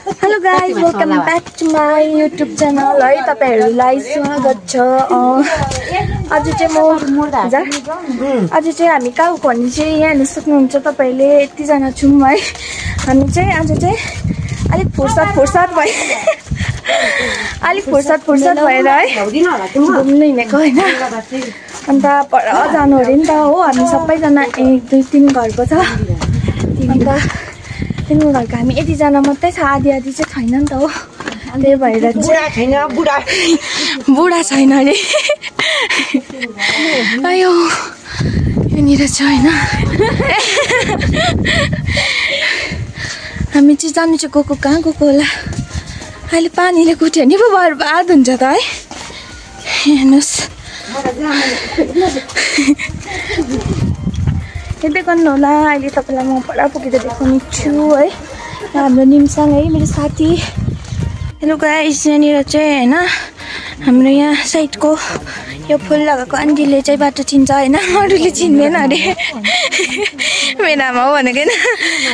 Hello guys, welcome back to my YouTube channel. है तपाईहरुलाई स्वागत छ। आज चाहिँ हामी कहाँ गएको भने चाहिँ यहाँ हेर्न सक्नुहुन्छ तपाईले यति जना छौं है। हामी चाहिँ आज चाहिँ अलिक फुर्सद भएर है घुम्न हिँडेको हैन। अन्त पर जानु अरे नि त हो। हामी सबैजना 1 2 3 घरको छ। तीन घरको हामी यति जना मात्रै छ, आधी चाहिँ छैन नि त हो। त्यही भएर बुढा छैन अरे। आयो यहाँनिर छ हैन। हामी चाहिँ जानु चाहिँ गएको कहाँ गएको होला। अहिले पानीले कुट्यो भने पो बर्बाद हुन्छ त है। हेर्नुस् हेर्दै गर्नु होला। अहिले तपाईलाई म पर पुगेर देखाउने छु है। हाम्रो निमसँग है मेरो साथी। हेलो गाइस, यहाँनिर चाहिँ हैन हाम्रो यहाँ साइडको यो फुल लगाएको आन्टीले चाहिँ बाटो चिन्छ हैन, अरूले चिन्दैन अरे। मेरो आमा हो भनेको हैन।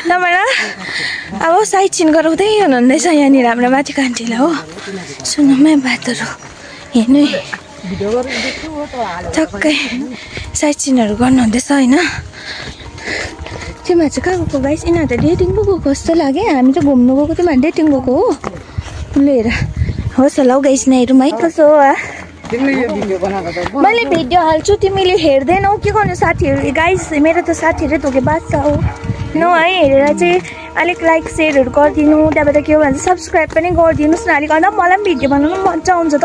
तपाईहरु अब साइड चिन गराउँदै हुनुहुँदैछ यहाँनिर हाम्रो माथिको आन्टीलाई हो। सुन्नुमै बातहरु हेर्नु ठक्कै साइड चिनहरु गर्नुहुँदैछ हैन। तिमीहरू चाहिँ कहाँ गएको गाइस? यिनीहरू त डेटिङ पो गएको जस्तो लाग्यो। हामी त घुम्नु गएको, तिमीहरू डेटिङ गएको हो। ल हेर होस् होला गाइस, नहेरौँ है कसो हो। मैले भिडियो हाल्छु, तिमीले हेर्दैनौ के गर्नु साथीहरू। गाइस मेरो त साथीहरू धोके बाँच्छ हो न है। हेरेर चाहिँ अलिक लाइक सेयरहरू गरिदिनु, त्यहाँबाट के भन्छ सब्सक्राइब पनि गरिदिनुहोस् न अलिक। अन्त मलाई पनि भिडियो बनाउनु मजा आउँछ त।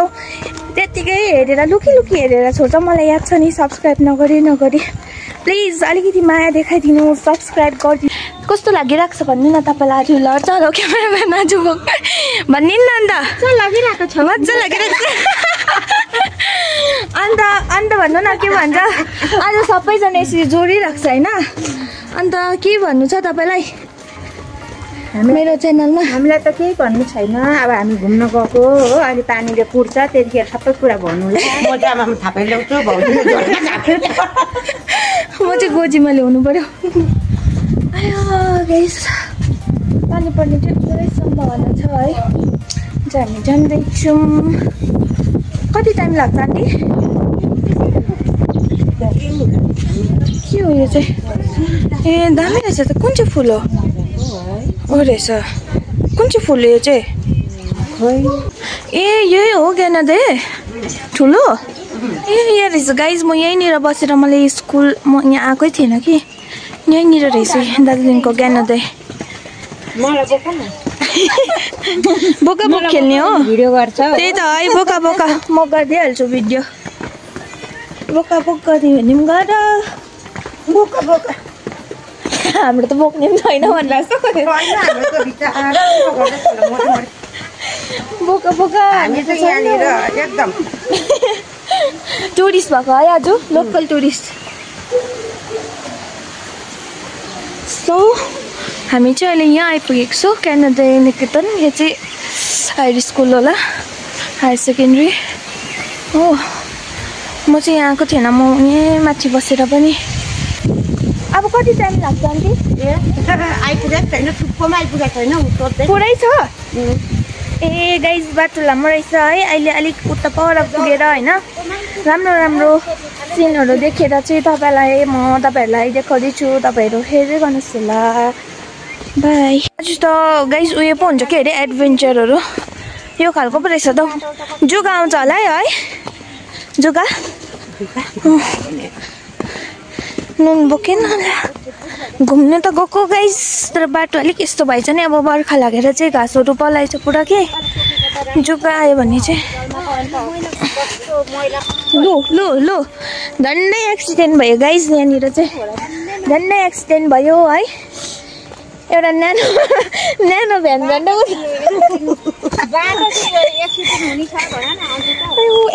त्यतिकै हेरेर लुकी हेरेर छोड्छ। मलाई याद छ नि सब्सक्राइब नगरी प्लिज अलिकति माया देखाइदिनु, सब्सक्राइब गरिदिनु। कस्तो लागिरहेको छ भन्नु न तपाईँलाई। आज ल चलो क्यामेराम्यान आज भनिदिनु न। अन्त लागिरहेको छ, मजा लागिरहेको छ। अन्त भन्नु न के भन्छ। आज सबैजना यसरी जोडिरहेको छ होइन। अन्त के भन्नु छ तपाईँलाई मेरो च्यानलमा? हामीलाई त केही भन्नु छैन। अब हामी घुम्न गएको हो, अहिले पानीले पुर्छ, त्यतिखेर सबै कुरा भन्नुला। म जामामा थापै ल्याउँछु, भाउजूले जोड्न गएको। म चाहिँ गोजीमा ल्याउनु पर्यो। आयो गाइस पानी पर्ने चाहिँ पुरै सम्भावना छ है। हामी जाँदैछौँ। कति टाइम लाग्छ आन्टी? के हो यो चाहिँ? ए दामी रहेछ त। कुन चाहिँ फुल हो? हो रहेछ। कुन चाहिँ फुल यो चाहिँ? ए यही हो ज्ञानदे ठुलो। ए यहाँ रहेछ गाइज। म यहीँनिर बसेर मलाई स्कुल म यहाँ आएकै थिएन कि। यहीँनिर रहेछ दार्जिलिङको ज्ञानदे। बोका बोक खेल्ने हो भिडियो गर्छ। त्यही त है बोका म गरिदिइहाल्छु भिडियो। बोका बोक गरिदियो भने पनि गर। बोका हाम्रो त बोक्ने पनि छैन भन्ला जस्तो। बोका हामी चाहिँ यहाँनिर एकदम टुरिस्ट भएको है आज, लोकल टुरिस्ट। सो हामी चाहिँ अहिले यहाँ आइपुगेको छौँ क्यानाडा निकेतन। यो चाहिँ हायर स्कुल होला, हायर सेकेन्ड्री हो। म चाहिँ यहाँ आएको थिएन, म यहीँ माथि बसेर पनि। अब कति टाइम लाग्छ आन्टी? आइपुगेको छैन, थुप्पोमा आइपुगेको छैन। पुरै छ। ए गाइस बाटो लामो रहेछ है। अहिले अलिक उता पर पुगेर होइन राम्रो सिनहरू देखेर चाहिँ तपाईँहरूलाई देखाउँदैछु। तपाईँहरू हेर्दै गर्नुहोस् होला। बाई। आज त गाइस उयो पो हुन्छ के अरे एडभेन्चरहरू यो खालको पो रहेछ त। जुगा आउँछ होला है। जुगा नुन बोकेन होला। घुम्नु त गएको गाइस, तर बाटो अलिक यस्तो भएछ नि। अब बर्खा लागेर चाहिँ घाँसहरू पलाएछ पुरा के। जुगा आयो भने चाहिँ लु झन्डै एक्सिडेन्ट भयो गाइस। यहाँनिर चाहिँ झन्डै एक्सिडेन्ट भयो है। एउटा न्यानो भ्यान झन्डै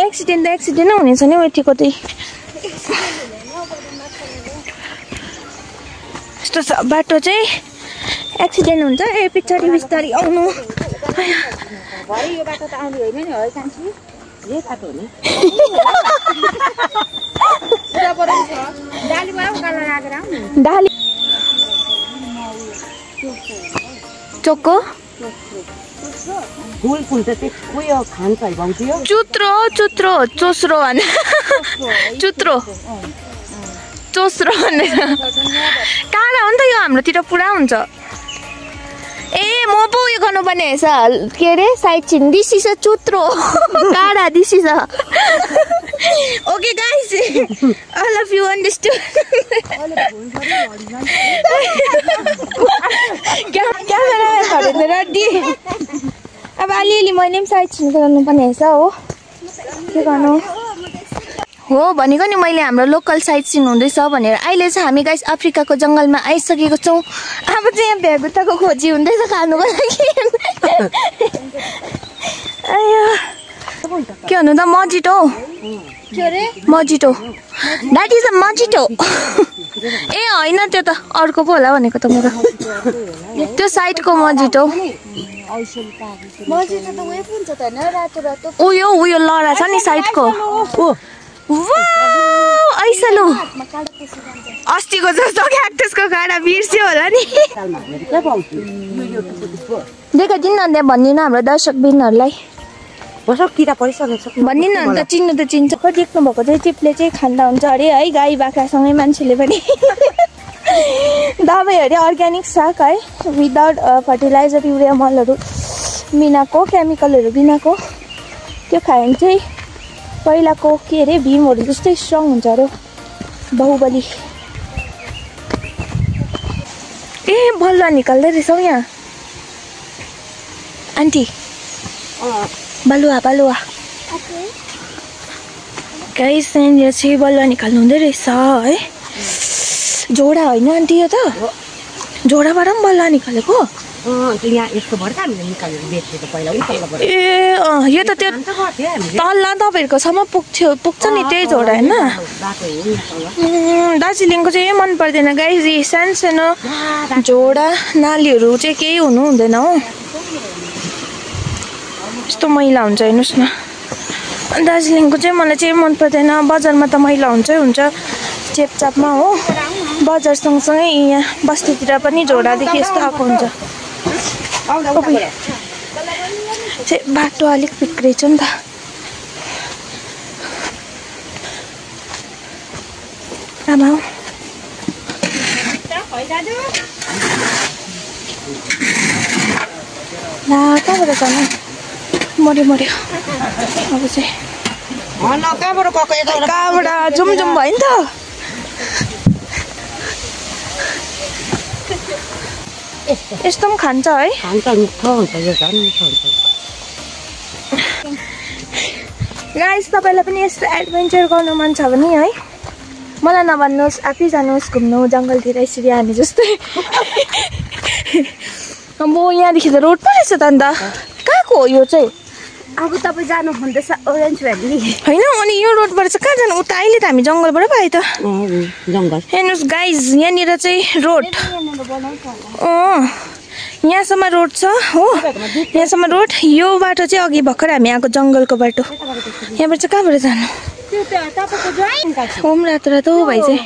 एक्सिडेन्ट नै हुनेछ नि यतिको चाहिँ। यस्तो छ बाटो चाहिँ एक्सिडेन्ट हुन्छ। ए पछाडि बिस्तारी आउनु। यो बाटो त आउने होइन नि है कान्छी। ये बाटो हो नि। डालीमा उकालो राखेर आउनु। डाली चोको फुल त त्यो उयो खान्छ है भाउजू यो चुत्रो चोस्रो भने चुत्रो चोस्रो भने काँडा हो नि त यो हाम्रोतिर पुरा हुन्छ ए म पो उयो गर्नुपर्ने रहेछ के अरे साइड चिन दिस इज अ चुत्रो काँडा this is a okay guys all of you understood क्यामेरामा खरेर रेडी अब अलिअलि मैले पनि साइड चिन गर्नुपर्ने रहेछ हो के गर्नु हो भनेको नि मैले हाम्रो लोकल साइट सिन हुँदैछ भनेर अहिले चाहिँ हामी गाइस अफ्रिकाको जङ्गलमा आइसकेको छौँ अब चाहिँ यहाँ भ्यागुताको खोजी हुँदैछ खानुको लागि के भन्नु त मजिटो मजिटो द्याट इज अ मजिटो ए होइन त्यो त अर्को पो होला भनेको त मेरो त्यो साइडको मजिटो उयो लडा छ नि साइडको ऐसलो अस्तिको जस्तो क्याक्टसको काँडा बिर्स्यो होला नि देखाइदिनु न त्यहाँ भनिदिनु हाम्रो दर्शकबिनहरूलाई किरा परिसकेको छ भनिदिनु अन्त चिन्नु त चिन्छ खै देख्नु भएको चाहिँ चिप्ले चाहिँ खाँदा हुन्छ अरे है गाई बाख्रासँगै मान्छेले पनि दबाई अरे अर्ग्यानिक साग है विदाउट फर्टिलाइजर युरिया मलहरू बिनाको केमिकलहरू बिनाको त्यो खायो भने चाहिँ पहिलाको के अरे भीमहरू जस्तै स्ट्रङ हुन्छ अरे बाहुबली ए बल्ल निकाल्दै रहेछौ यहाँ आन्टी बालुवा गाइस यहाँ चाहिँ बल्ल निकाल्नु हुँदै रहेछ है जोडा होइन आन्टी यो त जोडाबाट पनि बल्ल निकालेको ए यो त त्यो तल्ला तपाईँहरूकोसम्म पुग्छ नि त्यही झोडा होइन दार्जिलिङको चाहिँ मन पर्दैन गाइस सानो झोडा नालीहरू चाहिँ केही हुनु हुँदैन हो यस्तो मैला हुन्छ हेर्नुहोस् न दार्जिलिङको चाहिँ मलाई चाहिँ मन पर्दैन बजारमा त मैला हुन्छै हुन्छ चेपचापमा हो बजार सँगसँगै यहाँ बस्तीतिर पनि झोडादेखि यस्तो आएको हुन्छ बाटो अलिक बिग्रै छ नि त आमा ला कहाँबाट जानु मर्यो अब चाहिँ कहाँबाट जुम भयो नि त यस्तो पनि खान्छ है गाइस तपाईँलाई पनि यस्तो एडभेन्चर गर्नु मन छ भने है मलाई नभन्नुहोस् आफै जानुहोस् घुम्नु जङ्गलतिर यसरी हामी जस्तै अब यहाँदेखि त रोड पो रहेछ त अन्त कहाँको हो यो चाहिँ अब तपाईँ जानु हुँदैछ ओरेन्ज भ्याली होइन अनि यो रोडबाट चाहिँ कहाँ जानु उता अहिले त हामी जङ्गलबाट पो आयो त जङ्गल हेर्नुहोस् गाइज यहाँनिर चाहिँ रोड यहाँसम्म रोड छ हो यहाँसम्म रोड यो बाटो चाहिँ अघि भर्खर हामी आएको जङ्गलको बाटो यहाँबाट चाहिँ कहाँबाट जानु ओम रातो रातो भाइ चाहिँ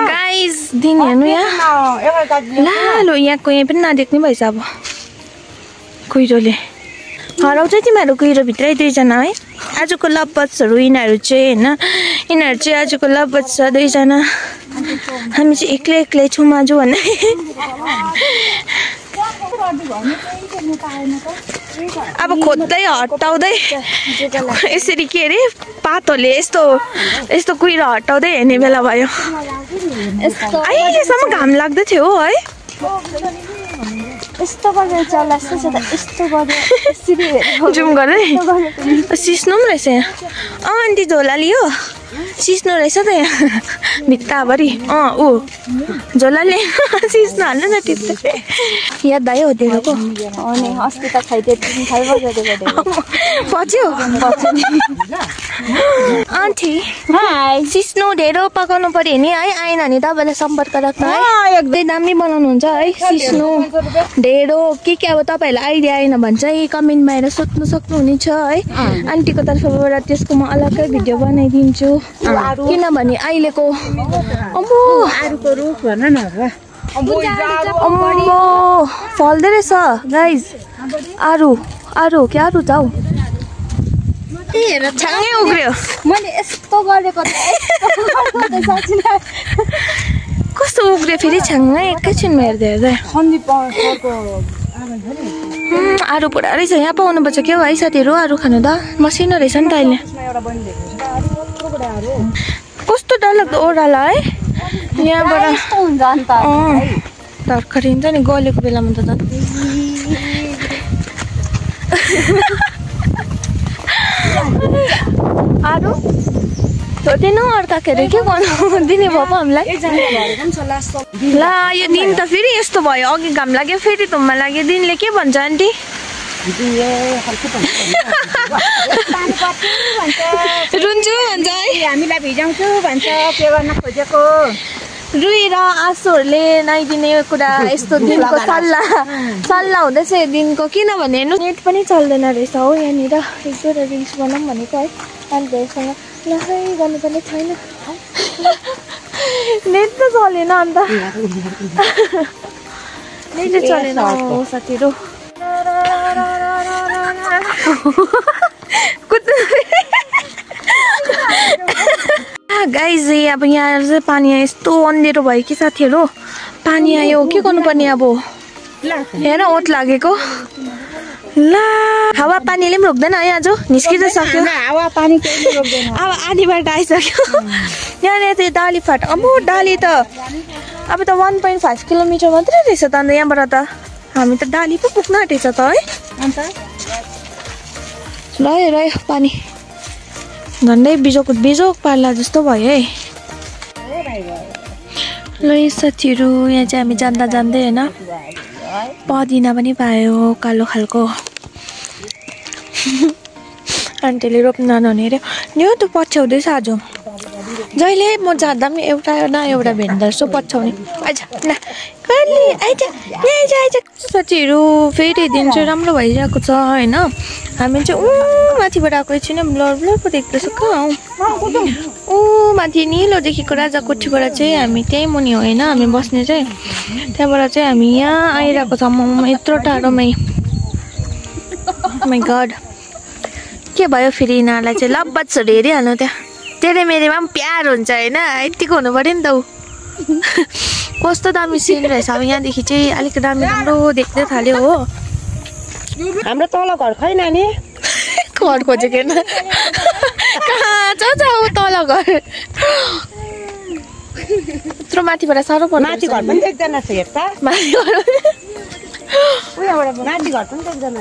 गाइज दिन हेर्नु यहाँ लालो यहाँको यहाँ पनि नदेख्ने भएछ अब कुहिरोले हराउँछ तिमीहरू कुहिरोभित्रै दुईजना है आजको लभबर्ड्सहरू यिनीहरू चाहिँ होइन यिनीहरू चाहिँ आजको लभबर्ड्स छ दुईजना हामी चाहिँ एक्लै छौँ आज भन्ने अब खोज्दै हटाउँदै यसरी के अरे पातहरूले यस्तो कुहिरो हटाउँदै हेर्ने बेला भयो अहिलेसम्म घाम लाग्दै थियो हो है यस्तो गरेर चल्ला जस्तो छ त यस्तो गरेर यसरी जुम गरेर सिस्नु पनि रहेछ यहाँ आन्टी झोला लियो सिस्नु रहेछ त यहाँ भित्ताभरि ऊ झोलाले सिस्नु हाल्नु न टिप्दै याद भयो दिनको अनि अस्ति त खाइदिए पच्यो आन्टी सिस्नु ढेँडो पकाउनु पर्यो नि है आएन भने तपाईँलाई सम्पर्क राख्नु है एकदमै दामी बनाउनुहुन्छ है सिस्नु ढेँडो के अब तपाईँहरूलाई आइडिया आएन भने चाहिँ कमेन्टमा आएर सोध्नु सक्नुहुनेछ है आन्टीको तर्फबाट त्यसको म अलग्गै भिडियो बनाइदिन्छु किनभने अहिलेको आरुको रुख भन न अम्मो फल्दै रहेछ गाइज। आरु आरु क्या आरु जाऊ। ए हेर छ्याङ्गै उग्रियो। मैले यस्तो गरेको कस्तो उग्रियो फेरि छ्याङ्गै एकैछिनमा हेर्दै हेर्दै। आरु पुरा रहेछ। यहाँ पाउनुपर्छ क्या हो है साथीहरू आरु खानु त। मसिनो रहेछ नि त अहिले। कस्तो डरलाग्दो ओह्रालो है यहाँबाट। धर्खरिन्छ नि गलेको बेलामा त झन्। आरु छोडिदिनु अर्काखेरि के गर्नु दिने भयो पो हामीलाई। ला यो दिन त फेरि यस्तो भयो। अघि घाम लाग्यो फेरि धुम्मा लाग्यो। दिनले के भन्छ आन्टी? रुन्छु भन्छ है। हामीलाई भिजाउँछु भन्छ। के गर्न खोजेको? रुई र आँसुहरूले नआइदिने कुरा। यस्तो दिनको सल्लाह हुँदैछ यो दिनको। किनभने हेर्नु नेट पनि चल्दैन रहेछ हो यहाँनिर। एक दुईवटा रिल्स बनाऊँ भनेको है आन्टीहरूसँग। ल है गर्नुपर्ने छैन। नेट त चलेन अन्त। नेट चलेन साथीहरू। गाइज अब यहाँ चाहिँ पानी आयो। यस्तो अँधेरो भयो कि साथीहरू। पानी आयो के गर्नुपर्ने अब? हेर ओत लागेको। ला हावा पानीले पनि रोक्दैन है आज। निस्किँदै सक्यो। हावा पानी केही रोक्दैन। अब आधी बाटो आइसक्यो। यहाँनिर त्यो डाली फाट। अब डाली त अब त 1.5 किलोमिटर मात्रै रहेछ त अन्त यहाँबाट त। हामी त डाली पो पुग्न आँटेछ त है। अन्त रह्यो रह्यो पानी। झन्डै बिजोक पार्ला जस्तो भयो है। ल साथीहरू यहाँ चाहिँ हामी जान्दा जान्दै होइन पदिना पनि पायो कालो खालको। आन्टीले रोप्न नहुने अरे नि त पछ्याउँदैछ आज। जहिले म जाँदा पनि एउटा न एउटा भेट्दो रहेछु पछ्याउने। आइज न कहिले आइज आइज आइज। साथीहरू फेरि दिन चाहिँ राम्रो भइरहेको छ होइन। हामी चाहिँ माथिबाट आएको एकछिन ब्लर ब्लर पो देख्दैछ। कहाँ हौ? माथि निलोदेखिको राजाकोठीबाट चाहिँ हामी त्यहीँ मुनि होइन हामी बस्ने चाहिँ। त्यहाँबाट चाहिँ हामी यहाँ आइरहेको छ। म यत्रो टाढोमै। माई गड के भयो फेरि यिनीहरूलाई चाहिँ लब्बत छोडी हेरिहाल्नु त्यहाँ। तेरे मेरेमा पनि प्यार हुन्छ होइन। यतिको हुनु पऱ्यो नि त ऊ। कस्तो दामी सिन रहेछ। अब यहाँदेखि चाहिँ अलिक राम्रो देख्दै थाल्यो हो। हाम्रो तल घर खै नानी? घर खोजेको होइन। कहाँ छ तल घर? यत्रो माथिबाट साह्रो पर्छ। माथि घर पनि देख्दैन छ हेर त। माथि घर माथि घर पनि देख्दैन।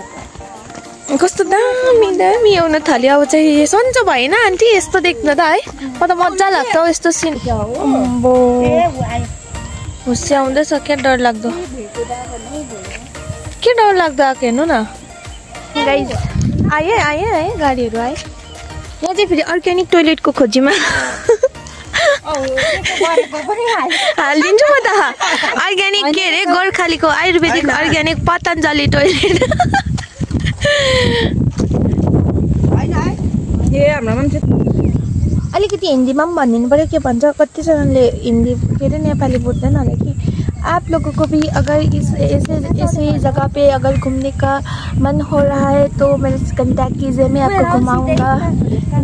कस्तो दामी दामी आउन थाल्यो। अब चाहिँ सन्चो भएन आन्टी यस्तो देख्न त है। म त मजा लाग्छ यस्तो सिन। अम्बो हुस्से आउँदैछ क्या डर लाग्दो। के डर लाग्दो आएको हेर्नु न गाइज। आयो है गाडीहरू आयो। यहाँ चाहिँ फेरि अर्ग्यानिक टोइलेटको खोजीमा हालिदिन्छु म त। अर्ग्यानिक के अरे गोर्खालीको आयुर्वेदिक अर्ग्यानिक पतञ्जली टोइलेट। अलिकति हिन्दीमा पनि भनिदिनु पऱ्यो। के भन्छ कतिजनाले हिन्दी के अरे नेपाली बोल्दैन होला कि। आप लोगों को भी अगर ऐसे जगह पे अगर घूमने का मन हो रहा है तो मेरे से कॉन्टैक्ट कीजिए। मैं आपको घुमाऊंगा।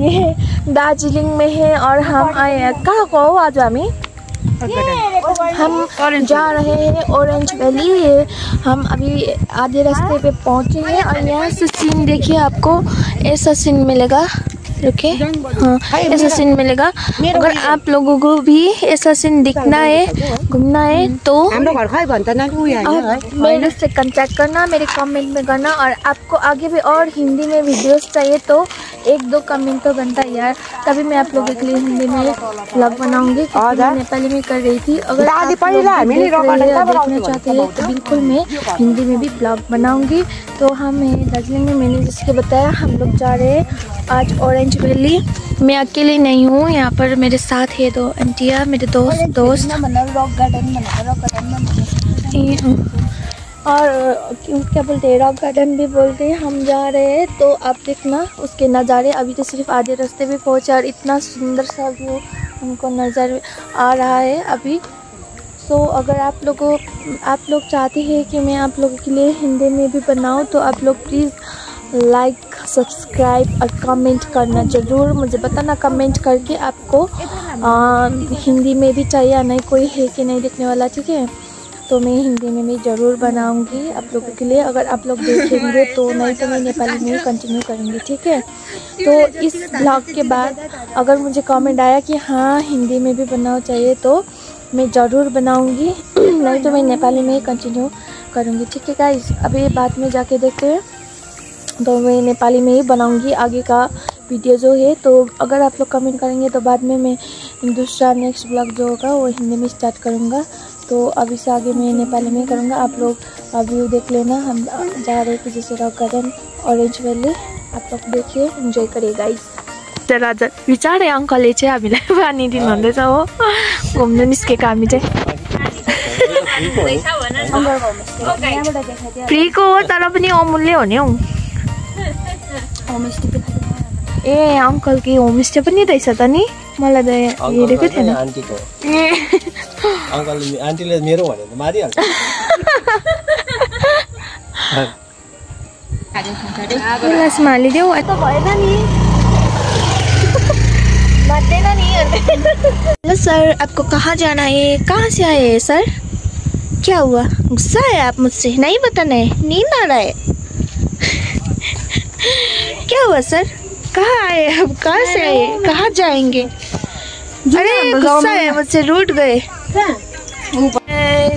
ये दार्जिलिंग में है और हम आए हैं। कहाँ को हो आज? हम जा रहे हैं ऑरेंज वैली। हम अभी आधे रास्ते पे पहुंचे हैं और यहाँ से सीन देखिए। आपको ऐसा सीन मिलेगा। ओके हाँ ऐसा सीन मिलेगा। अगर आप लोगों को भी ऐसा सीन दिखना है घूमना है तो आप मेरे से कांटेक्ट करना। मेरे कमेंट में करना। और आपको आगे भी और हिंदी में वीडियोस चाहिए तो 1-2 कमेंट तो बनता है यार। तभी मैं आप लोगों के लिए हिंदी में व्लॉग बनाऊंगी। नेपाली में कर रही थी। अगर आप लोग देखना चाहते हैं तो बिल्कुल मैं हिंदी में भी व्लॉग बनाऊंगी। तो हम दार्जिलिंग में मैंने जिसके बताया हम लोग जा रहे हैं आज ऑरेंज वैली। मैं अकेले नहीं हूँ। यहाँ पर मेरे साथ है 2 आंटियाँ मेरे दोस्त रॉक गार्डन और क्या बोलते हैं रॉक गार्डन भी बोलते हैं। हम जा रहे हैं तो आप देखना उसके नज़ारे। अभी तो सिर्फ आधे रास्ते भी पहुँचे और इतना सुंदर सा व्यू हमको नज़र आ रहा है। अभी सो अगर आप लोग चाहते हैं कि मैं आप लोगों के लिए हिंदी में भी बनाऊं तो आप लोग प्लीज़ लाइक, सब्सक्राइब और कमेंट करना ज़रूर। मुझे बताना कमेंट करके आपको हिंदी में भी चाहिए या नहीं, कोई है कि नहीं देखने वाला, ठीक है। तो मैं हिंदी में भी ज़रूर बनाऊंगी आप लोगों के लिए। अगर आप लोग देखेंगे तो, नहीं तो मैं नेपाली में ही कंटिन्यू करूँगी, ठीक है। तो इस ब्लॉग के बाद अगर मुझे कमेंट आया कि हाँ हिंदी में भी बनाओ चाहिए तो मैं ज़रूर बनाऊंगी, नहीं तो मैं नेपाली में ही कंटिन्यू करूँगी, ठीक है गाइस। अभी बाद में जाके देखते हैं, तो मैं नेपाली में ही बनाऊंगी आगे का वीडियो जो है। तो अगर आप लोग कमेंट करेंगे तो बाद में मैं दूसरा नेक्स्ट ब्लॉग जो होगा वो हिंदी में स्टार्ट करूँगा। तो अभी से आगे मैं नेपाली में करूँगा। आप लोग व्यू देख लेना, हम जा रहे थे जैसे रक गार्डन, ऑरेंज भ्याली, आप लोग देखिए, इन्जोय करिए गाइस। राजा बिचारे अङ्कलले चाहिँ हामीलाई पानी दिनुहुँदैछ हो, घुम्नु निस्केको हामी चाहिँ। फ्रीको हो तर पनि अमूल्य हो नि हौ। ए अङ्कल कि होमस्टे पनि रहेछ त नि, मलाई त हेरेको थिएन। अङ्कलले आन्टीले मेरो भनेर त मारिहाल्छ। ग्लासमा हालिदेऊ त भएन नि, बाँध्दैन नि। हेलो सर, आपको कहाँ जाना है, कहाँ से आए हैं सर? क्या हुआ, गुस्सा है आप मुझसे? नहीं बताना है, नींद आ रहा है। क्या हुआ सर, कहाँ आए आप, कहाँ से आए, कहाँ जाएंगे? अरे गुस्सा है मुझसे, रूठ गए।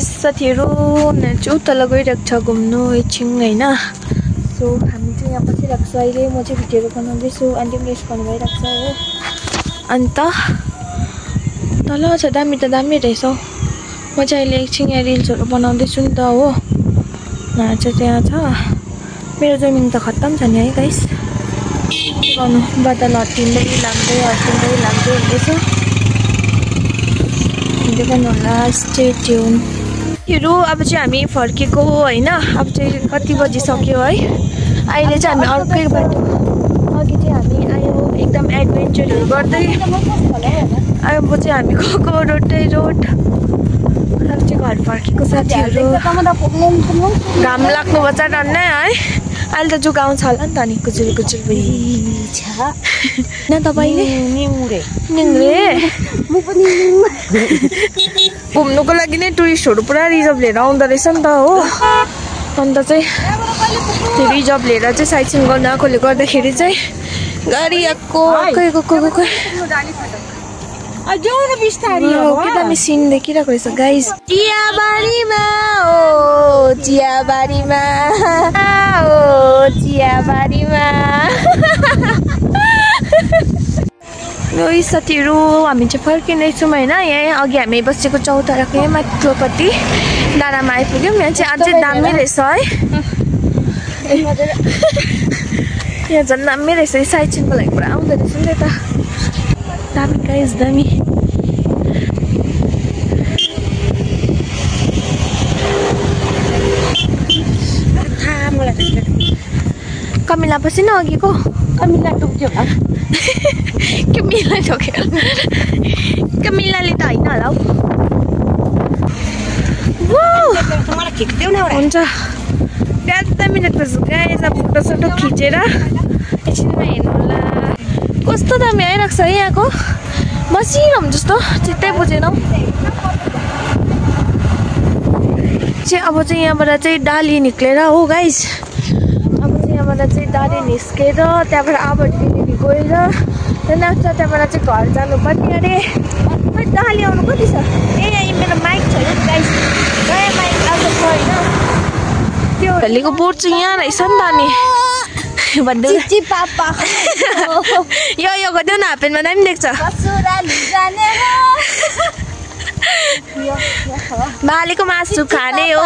साथीहरू उनीहरू तल गइरहेको छ घुम्नु एकछिन होइन। सो हामी चाहिँ यहाँ बसिरहेको छ अहिले, म चाहिँ भिडियोहरू बनाउँदैछु, आन्टी पनि रेस्ट गर्नु भइरहेको छ हो। अन्त तल छ, दामी त दामी रहेछ हौ। म चाहिँ अहिले एकछिन यहाँ रिल्सहरू बनाउँदैछु नि त हो। यहाँ चाहिँ त्यहाँ छ, मेरो जमिन त खत्तम छ नि है गाइस। गर्नु बादल हट्टिँदै लाम्दै हुँदैछ। हिँड्दै गर्नु होला, स्टे ट्युन। हरू अब चाहिँ हामी फर्केको हो होइन। अब चाहिँ कति बजिसक्यो है, अहिले चाहिँ हामी अर्कै बाटो, अघि चाहिँ हामी आयो एकदम एडभेन्चरहरू गर्दै, अब चाहिँ हामी गएको रोडै रोड। अब चाहिँ घर फर्केको साथीहरू। घाम लाग्नु बच्चा डन्नै है, अहिले त जुगाउँ छ होला नि त नि, कुचुल कुचुल भइछ न तपाईँले। निङ्रे घुम्नुको लागि नै टुरिस्टहरू पुरा रिजर्भ लिएर आउँदो रहेछ नि त हो। अन्त चाहिँ त्यो रिजर्भ लिएर चाहिँ साइड सिन गर्न आएकोले गर्दाखेरि चाहिँ गाडी आएको दामी सिन देखिरहेको रहेछ गाइस। चियाबारीमा ओ चियाबारीमा ओ चियाबारीमा। साथीहरू हामी चाहिँ फर्किँदैछौँ होइन। यहाँ अघि हामी बसेको चौताराको यहाँ माथिल्लोपट्टि डाँडामा आइपुग्यौँ। यहाँ चाहिँ अझै दामी रहेछ है, यहाँ झन् दामी रहेछ। साइड सिनको लागि पुरा आउँदो रहेछ नि त, दामी गाइस दामी। कमिला पसिन अघिको कमिला टोक्यो होला। कमिला टोक्यो, कमिलाले त होइन होला हौ। हुन्छ बिहान दामी लाग्दैछ गाइस। अब फोटोसोटो खिचेर एकछिनमा हेर्नु होला। कस्तो दामी आइरहेको छ यहाँको, बसिरहँ जस्तो, चित्तै बुझेन हौ। चाहिँ अब चाहिँ यहाँबाट चाहिँ डाली निक्लेर हो गाइस। अब चाहिँ यहाँबाट चाहिँ डाली निस्केर त्यहाँबाट आबर्डिनेरी गएर त्यहाँबाट चाहिँ घर जानुपर्ने अरे। खै डाली आउनु कति छ? ए मेरो माइक छ है गाइस, नयाँ माइक आएको छ होइन। त्यो भेलीको बोर्ड चाहिँ यहाँ रहेछ नि त नि भन्दै पापा। यो गरिदेऊ न, हाफपेन्टमा दामी देख्छ। भालेको मासु खाने हो।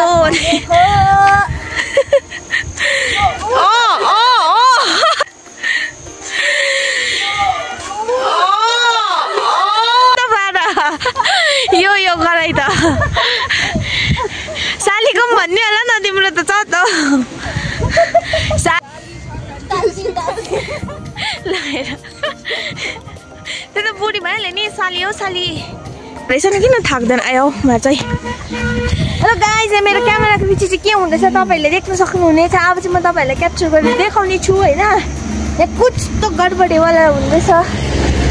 यो गराइ त सालीको पनि भन्ने होला न, तिम्रो त छ त। त्यो त बुढी भइहाल्यो नि, साली हो साली। रहेछ नि किन थाक्दैन आयो म चाहिँ हेलो गाइज मेरो क्यामेराको पछि चाहिँ के हुँदैछ तपाईँहरूले देख्न सक्नुहुनेछ अब चाहिँ म तपाईँहरूलाई क्याप्चर गरेर देखाउने छु होइन यहाँ कुछ त गडबडीवाला हुँदैछ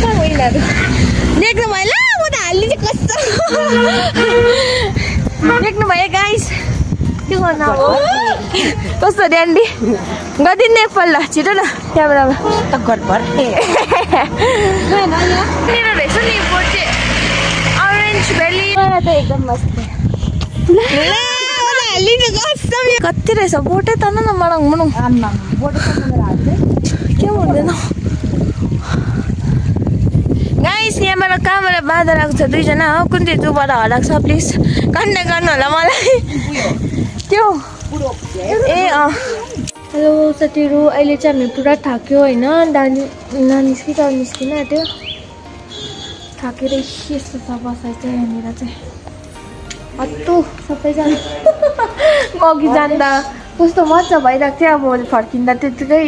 उनीहरू देख्नु भयो ल म त हाल्ने चाहिँ कस्तो देख्नु भयो गाइज के गर्नु अब कस्तो ड्यान्डी गरिदिनु एकपल्ट छिटो न क्यामेरामा त गडबड मेरो रहेछ नि बोट चाहिँ अरेन्ज भ्याली त एकदम मस्त कति रहेछ बोटै त न मडङ मडङ के हुँदैन गाइस यहाँबाट कहाँबाट बाँधेर आएको छ दुईजना हो कुन चाहिँ जूबाट हराएको छ प्लिज कन्ट्याक्ट गर्नु होला मलाई त्यो ए हेलो साथीहरू अहिले चाहिँ हामी पुरा थाक्यो होइन निस्किँदा निस्किन आँट्यो थाकेर यस्तो छ बसाइ चाहिँ यहाँनिर चाहिँ हत्तु सबैजना अघि जाँदा कस्तो मजा भइरहेको थियो अब फर्किँदा त्यतिकै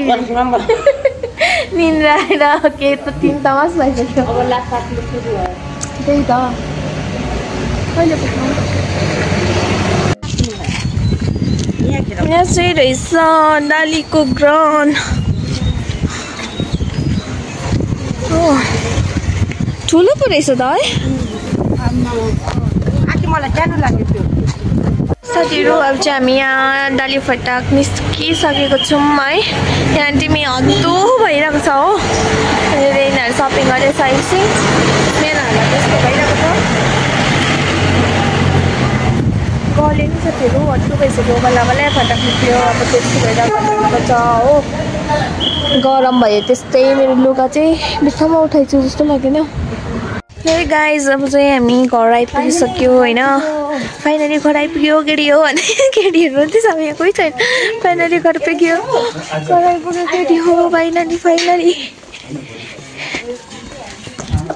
निन्द्रा आएर के त 3 तमास भइसक्यो त्यही त कहिले पुग्नु यहाँ चाहिँ रहेछ डालीको ग्राउन्ड ठुलो पो रहेछ त है मलाई जानु लाग्यो त्यो साथीहरू अब चाहिँ हामी यहाँ डाली फटाक निस्किसकेको छौँ है यहाँ तिमी हत्तु भइरहेको छ हो यिनीहरू सपिङ गरेर साइन्सिङ मेलाहरूलाई त्यस्तो भइरहेको छ गले नि साथीहरू हत्तु भइसक्यो बल्ल बल्ल फटाक निस्क्यो अब त्यस्तो भइरहेको छ हो गरम भयो त्यस्तै मेरो लुगा चाहिँ बित्थामा उठाइछु जस्तो लाग्दैन हे गाइज अब चाहिँ हामी घर आइपुगिसक्यो होइन फाइनली घर आइपुग्यो केटी हो भने केटीहरू चाहिँ अब यहाँ कोही छैन फाइनली घर पुग्यो घर आइपुग्यो केटी हो फाइनली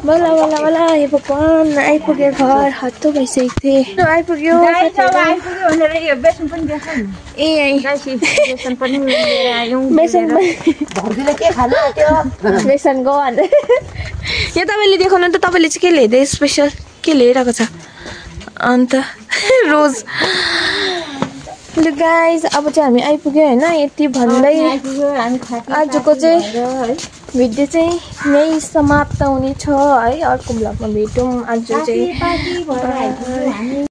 बल्ल बल्ल बल्ल भगवान आइपुग्यो घर हत्तु भइसकेको थिएँ आइपुग्यो ए बेसन गो यहाँ तपाईँले देखाउनु त तपाईँले चाहिँ के ल्याइदिए स्पेसल के ल्याइरहेको छ अन्त रोज गाइज अब चाहिँ हामी आइपुग्यो होइन यति भन्दै आजको चाहिँ भिडियो चाहिँ यहीँ समाप्त हुनेछ है अर्को ब्लगमा भेटौँ आज चाहिँ